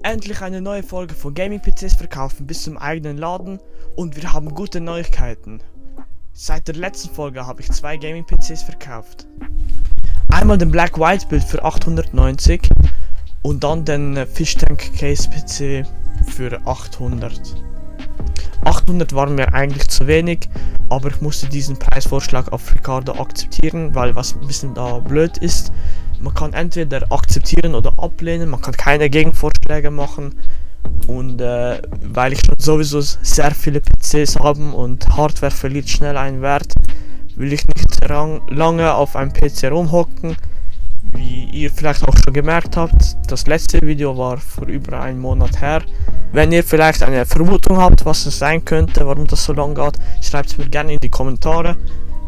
Endlich eine neue Folge von Gaming-PCs verkaufen bis zum eigenen Laden und wir haben gute Neuigkeiten. Seit der letzten Folge habe ich 2 Gaming-PCs verkauft. Einmal den Black White Build für 890 und dann den Fish Tank Case PC für 800. 800 waren mir eigentlich zu wenig, aber ich musste diesen Preisvorschlag auf Ricardo akzeptieren, weil was ein bisschen da blöd ist, man kann entweder akzeptieren oder ablehnen, man kann keine Gegenvorschläge machen und weil ich schon sowieso sehr viele PCs habe und Hardware verliert schnell einen Wert, will ich nicht lange auf einem PC rumhocken. Wie ihr vielleicht auch schon gemerkt habt, das letzte Video war vor über einem Monat her. Wenn ihr vielleicht eine Vermutung habt, was es sein könnte, warum das so lang geht, schreibt es mir gerne in die Kommentare.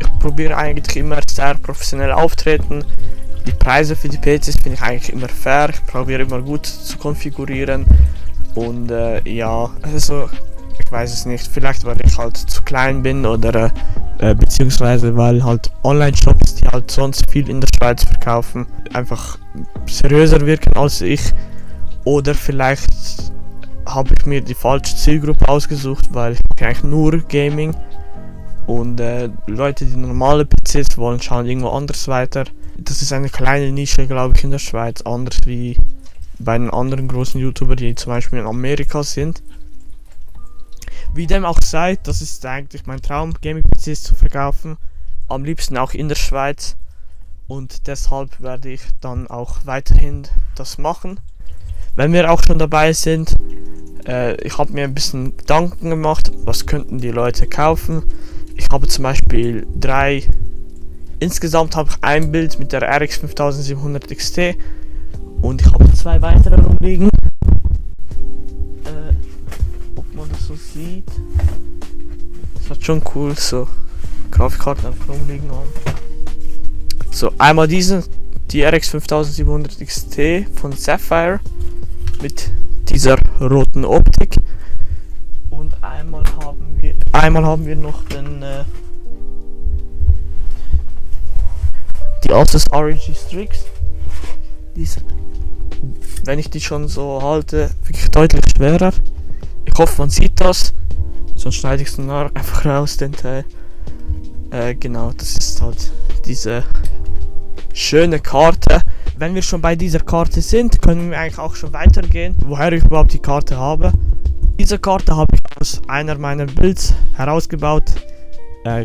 Ich probiere eigentlich immer sehr professionell auftreten. Die Preise für die PCs finde ich eigentlich immer fair. Ich probiere immer gut zu konfigurieren. Und ja, also ich weiß es nicht. Vielleicht weil ich halt zu klein bin oder beziehungsweise weil halt Online-Shops, die halt sonst viel in der Schweiz verkaufen, einfach seriöser wirken als ich. Oder vielleicht habe ich mir die falsche Zielgruppe ausgesucht, weil ich mache eigentlich nur Gaming. Und Leute, die normale PCs wollen, schauen irgendwo anders weiter. Das ist eine kleine Nische, glaube ich, in der Schweiz, anders wie bei den anderen großen YouTubern, die zum Beispiel in Amerika sind. Wie dem auch sei, das ist eigentlich mein Traum, Gaming-PCs zu verkaufen, am liebsten auch in der Schweiz und deshalb werde ich dann auch weiterhin das machen. Wenn wir auch schon dabei sind, ich habe mir ein bisschen Gedanken gemacht, was könnten die Leute kaufen. Ich habe zum Beispiel insgesamt habe ich ein Bild mit der RX 5700 XT und ich habe 2 weitere rumliegen. Ob man das so sieht. Das hat schon cool, so Grafikkarten einfach rumliegen haben. So, einmal die RX 5700 XT von Sapphire mit dieser roten Optik. Und einmal haben wir noch die Asus ROG Strix. Wenn ich die schon so halte, wirklich deutlich schwerer. Ich hoffe, man sieht das. Sonst schneide ich es dann einfach raus, den Teil. Genau, das ist halt diese schöne Karte. Wenn wir schon bei dieser Karte sind, können wir eigentlich auch schon weitergehen, woher ich überhaupt die Karte habe. Diese Karte habe ich aus einer meiner Builds herausgebaut.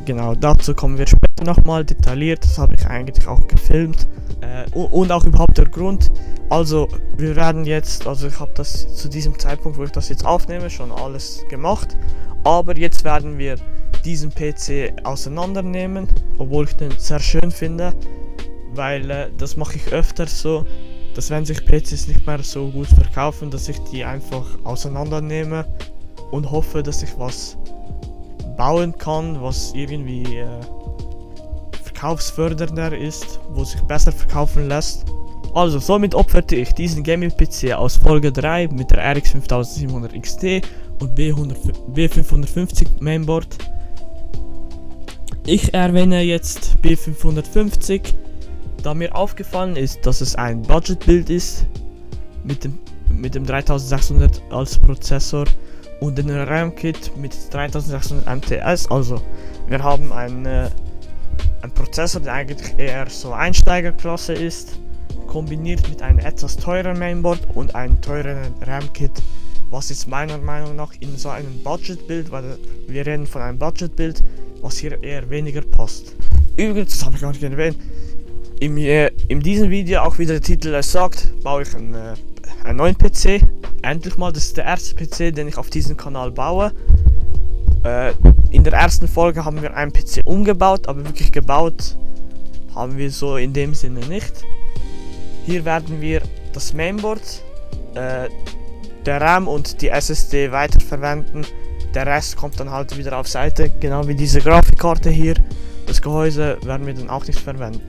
Genau, dazu kommen wir später nochmal detailliert. Das habe ich eigentlich auch gefilmt. Und auch überhaupt der Grund. Also wir werden jetzt, also ich habe das zu diesem Zeitpunkt, wo ich das jetzt aufnehme, schon alles gemacht. Aber jetzt werden wir diesen PC auseinandernehmen, obwohl ich den sehr schön finde. Weil das mache ich öfter so, dass wenn sich PCs nicht mehr so gut verkaufen, dass ich die einfach auseinandernehme und hoffe, dass ich was bauen kann, was irgendwie verkaufsfördernder ist, wo sich besser verkaufen lässt. Also somit opferte ich diesen Gaming-PC aus Folge 3 mit der RX 5700 XT und B550 Mainboard. Ich erwähne jetzt B550, da mir aufgefallen ist, dass es ein Budget-Build ist mit dem 3600 als Prozessor und den RAM-Kit mit 3600 MTS. Also wir haben einen Prozessor, der eigentlich eher so Einsteigerklasse ist, kombiniert mit einem etwas teureren Mainboard und einem teureren RAM-Kit, was jetzt meiner Meinung nach in so einem Budget-Build, weil wir reden von einem Budget-Build, was hier eher weniger passt. Übrigens, das habe ich gar nicht erwähnt, in diesem Video, auch wie der Titel es sagt, baue ich einen neuen PC. Endlich mal, das ist der erste PC, den ich auf diesem Kanal baue. In der ersten Folge haben wir einen PC umgebaut, aber wirklich gebaut haben wir so in dem Sinne nicht. Hier werden wir das Mainboard, der RAM und die SSD weiterverwenden. Der Rest kommt dann halt wieder auf Seite, genau wie diese Grafikkarte hier. Das Gehäuse werden wir dann auch nicht verwenden.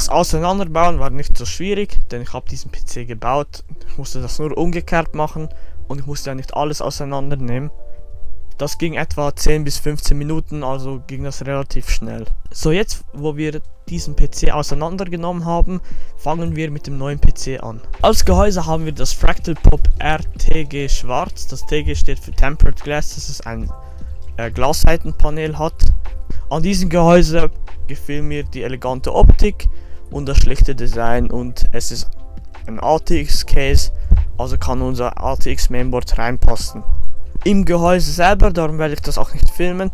Das Auseinanderbauen war nicht so schwierig, denn ich habe diesen PC gebaut. Ich musste das nur umgekehrt machen und ich musste ja nicht alles auseinandernehmen. Das ging etwa 10 bis 15 Minuten, also ging das relativ schnell. So, jetzt wo wir diesen PC auseinandergenommen haben, fangen wir mit dem neuen PC an. Als Gehäuse haben wir das Fractal Pop RTG Schwarz. Das TG steht für Tempered Glass, dass es ein Glasseitenpanel hat. An diesem Gehäuse gefiel mir die elegante Optik und das schlichte Design, und es ist ein ATX Case, also kann unser ATX Mainboard reinpassen. Im Gehäuse selber, darum werde ich das auch nicht filmen,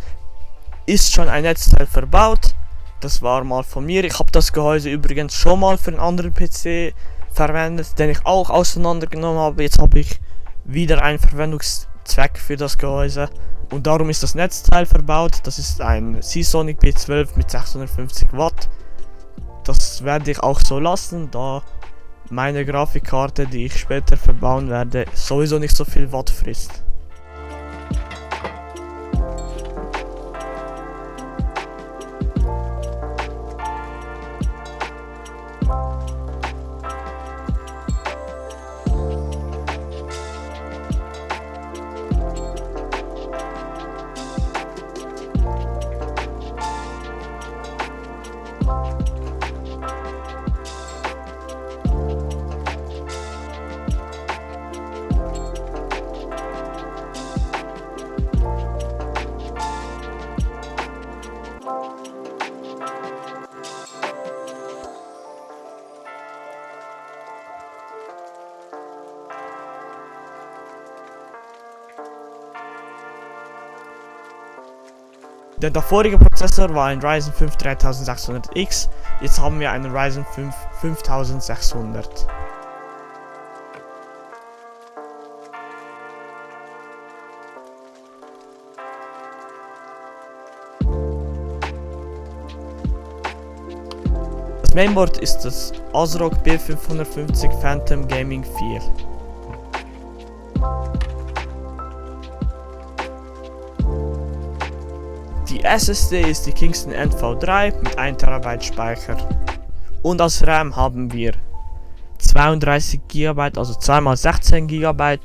ist schon ein Netzteil verbaut. Das war mal von mir. Ich habe das Gehäuse übrigens schon mal für einen anderen PC verwendet, den ich auch auseinandergenommen habe. Jetzt habe ich wieder einen Verwendungszweck für das Gehäuse und darum ist das Netzteil verbaut. Das ist ein Seasonic B12 mit 650 Watt. Das werde ich auch so lassen, da meine Grafikkarte, die ich später verbauen werde, sowieso nicht so viel Watt frisst. Der davorige Prozessor war ein Ryzen 5 3600X, jetzt haben wir einen Ryzen 5 5600. Das Mainboard ist das ASRock B550 Phantom Gaming 4. Die SSD ist die Kingston NV3 mit 1 TB Speicher. Und als RAM haben wir 32 GB, also 2x16 GB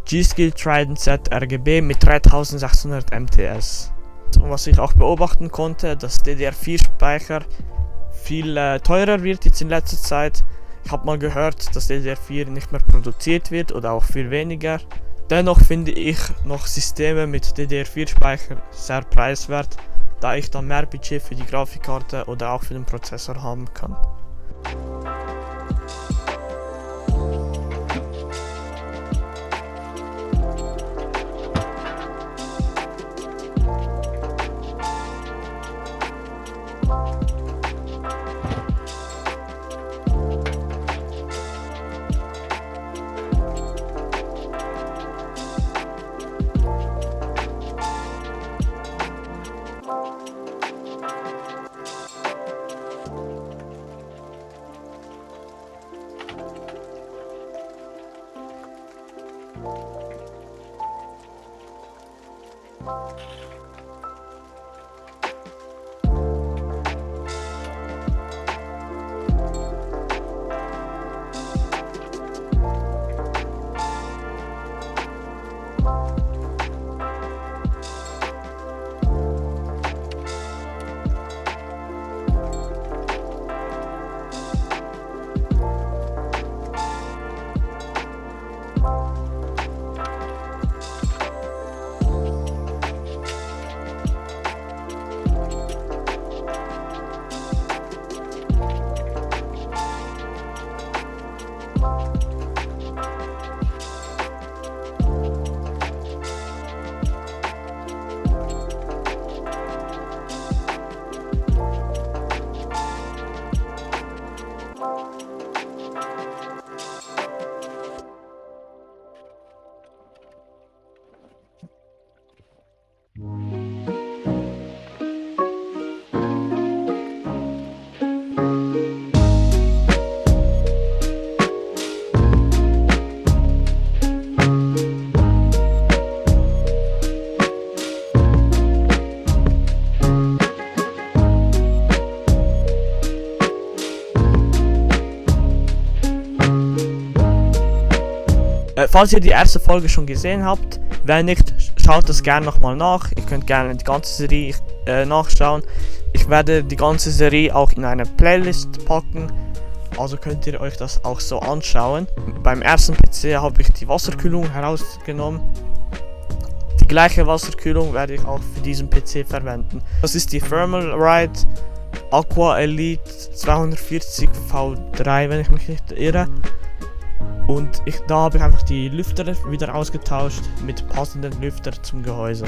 G.Skill Trident Z RGB mit 3600 MTS. Und was ich auch beobachten konnte, dass DDR4 Speicher viel teurer wird jetzt in letzter Zeit. Ich habe mal gehört, dass DDR4 nicht mehr produziert wird oder auch viel weniger. Dennoch finde ich noch Systeme mit DDR4 Speicher sehr preiswert, da ich dann mehr Budget für die Grafikkarte oder auch für den Prozessor haben kann. Falls ihr die erste Folge schon gesehen habt, wenn nicht, schaut das gerne nochmal nach. Ihr könnt gerne die ganze Serie nachschauen. Ich werde die ganze Serie auch in eine Playlist packen, also könnt ihr euch das auch so anschauen. Beim ersten PC habe ich die Wasserkühlung herausgenommen. Die gleiche Wasserkühlung werde ich auch für diesen PC verwenden. Das ist die Thermalright Aqua Elite 240 V3, wenn ich mich nicht irre. Und da habe ich einfach die Lüfter wieder ausgetauscht mit passenden Lüfter zum Gehäuse.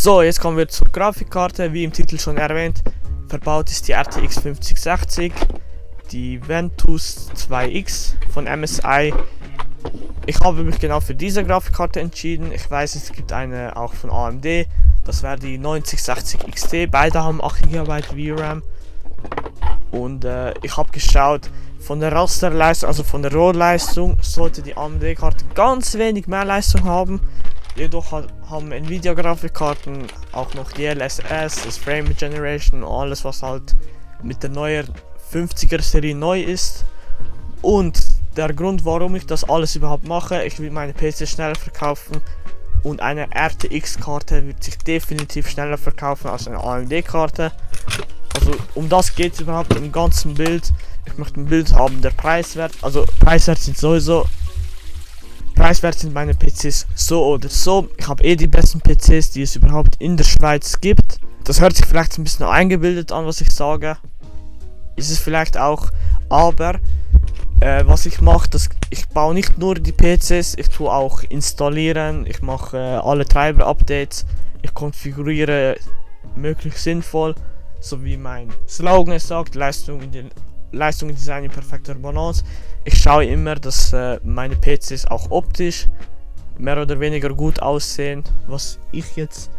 So, jetzt kommen wir zur Grafikkarte. Wie im Titel schon erwähnt, verbaut ist die RTX 5060, die Ventus 2X von MSI. Ich habe mich genau für diese Grafikkarte entschieden. Ich weiß, es gibt eine auch von AMD, das wäre die 9060 XT. Beide haben 8 GB VRAM. Und ich habe geschaut, von der Rasterleistung, also von der Rohleistung, sollte die AMD-Karte ganz wenig mehr Leistung haben. Jedoch haben Nvidia-Grafikkarten auch noch DLSS, das Frame Generation und alles, was halt mit der neuen 50er-Serie neu ist. Und der Grund, warum ich das alles überhaupt mache, ich will meine PC schneller verkaufen und eine RTX-Karte wird sich definitiv schneller verkaufen als eine AMD-Karte. Also um das geht es überhaupt im ganzen Bild. Ich möchte ein Bild haben, der preiswert, also preiswert sind meine PCs so oder so. Ich habe die besten PCs, die es überhaupt in der Schweiz gibt. Das hört sich vielleicht ein bisschen eingebildet an, was ich sage. Ist es vielleicht auch, aber was ich mache, ich baue nicht nur die PCs, ich tue auch installieren, ich mache alle Treiber-Updates, ich konfiguriere möglichst sinnvoll, so wie mein Slogan es sagt, Leistung in Design in perfekter Balance. Ich schaue immer, dass meine PCs auch optisch mehr oder weniger gut aussehen, was ich jetzt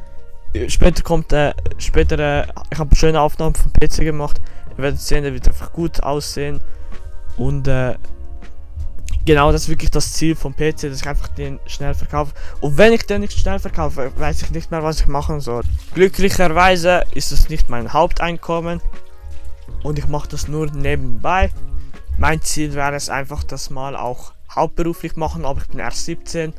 später ich habe schöne Aufnahmen vom PC gemacht, ihr werdet sehen, der wird einfach gut aussehen und genau, das ist wirklich das Ziel vom PC, dass ich einfach den schnell verkaufe. Und wenn ich den nicht schnell verkaufe, weiß ich nicht mehr, was ich machen soll. Glücklicherweise ist es nicht mein Haupteinkommen und ich mache das nur nebenbei. Mein Ziel wäre es einfach, das mal auch hauptberuflich machen, aber ich bin erst 17.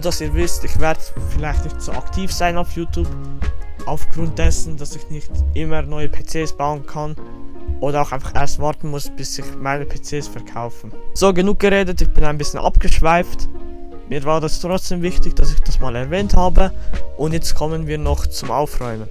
dass ihr wisst, ich werde vielleicht nicht so aktiv sein auf YouTube, aufgrund dessen, dass ich nicht immer neue PCs bauen kann oder auch einfach erst warten muss, bis sich meine PCs verkaufen. So, genug geredet, ich bin ein bisschen abgeschweift. Mir war das trotzdem wichtig, dass ich das mal erwähnt habe, und jetzt kommen wir noch zum Aufräumen.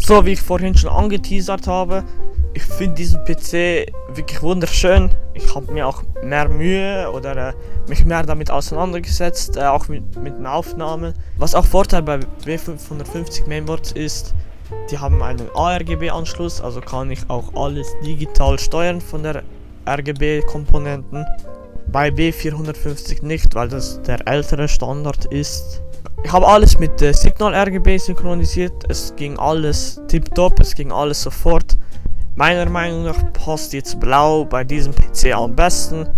So, wie ich vorhin schon angeteasert habe, ich finde diesen PC wirklich wunderschön. Ich habe mir auch mehr Mühe oder mich mehr damit auseinandergesetzt, auch mit den Aufnahmen. Was auch Vorteil bei W550 Mainboards ist, die haben einen ARGB-Anschluss, also kann ich auch alles digital steuern von der RGB-Komponenten. Bei B450 nicht, weil das der ältere Standard ist. Ich habe alles mit Signal RGB synchronisiert, es ging alles tipptopp, es ging alles sofort. Meiner Meinung nach passt jetzt Blau bei diesem PC am besten.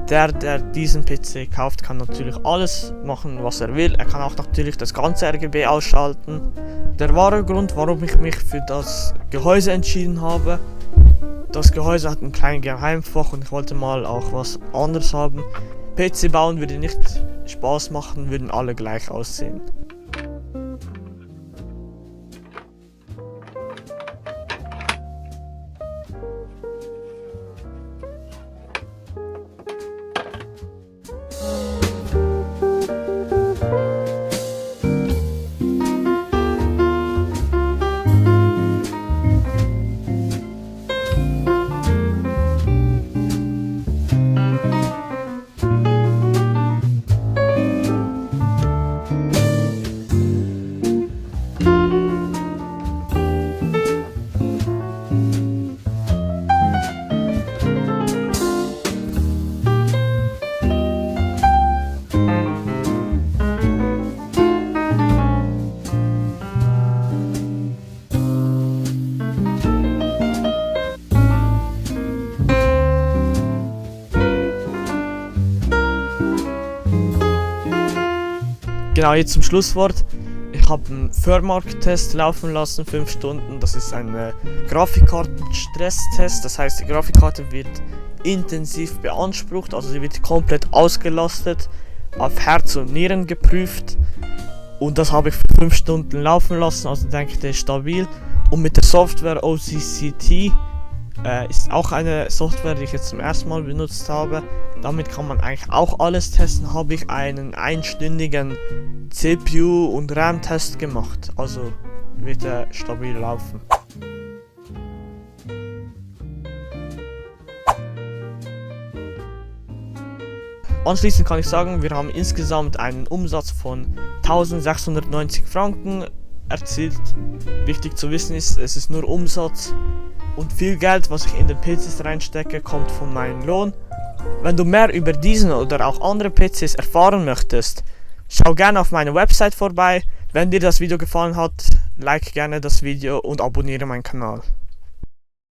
Der diesen PC kauft, kann natürlich alles machen, was er will. Er kann auch natürlich das ganze RGB ausschalten. Der wahre Grund, warum ich mich für das Gehäuse entschieden habe: das Gehäuse hat einen kleinen Geheimfach und ich wollte mal auch was anderes haben. PC bauen würde nicht Spaß machen, würden alle gleich aussehen. Genau, jetzt zum Schlusswort. Ich habe einen Firmware-Test laufen lassen, 5 Stunden. Das ist ein Grafikkarten-Stresstest. Das heißt, die Grafikkarte wird intensiv beansprucht, also sie wird komplett ausgelastet, auf Herz und Nieren geprüft. Und das habe ich für 5 Stunden laufen lassen, also denke ich, der ist stabil. Und mit der Software OCCT ist auch eine Software, die ich jetzt zum ersten Mal benutzt habe. Damit kann man eigentlich auch alles testen. Habe ich einen einstündigen CPU- und RAM-Test gemacht. Also wird er stabil laufen. Anschließend kann ich sagen, wir haben insgesamt einen Umsatz von 1690 Franken erzielt. Wichtig zu wissen ist, es ist nur Umsatz. Und viel Geld, was ich in den PCs reinstecke, kommt von meinem Lohn. Wenn du mehr über diesen oder auch andere PCs erfahren möchtest, schau gerne auf meiner Website vorbei. Wenn dir das Video gefallen hat, like gerne das Video und abonniere meinen Kanal.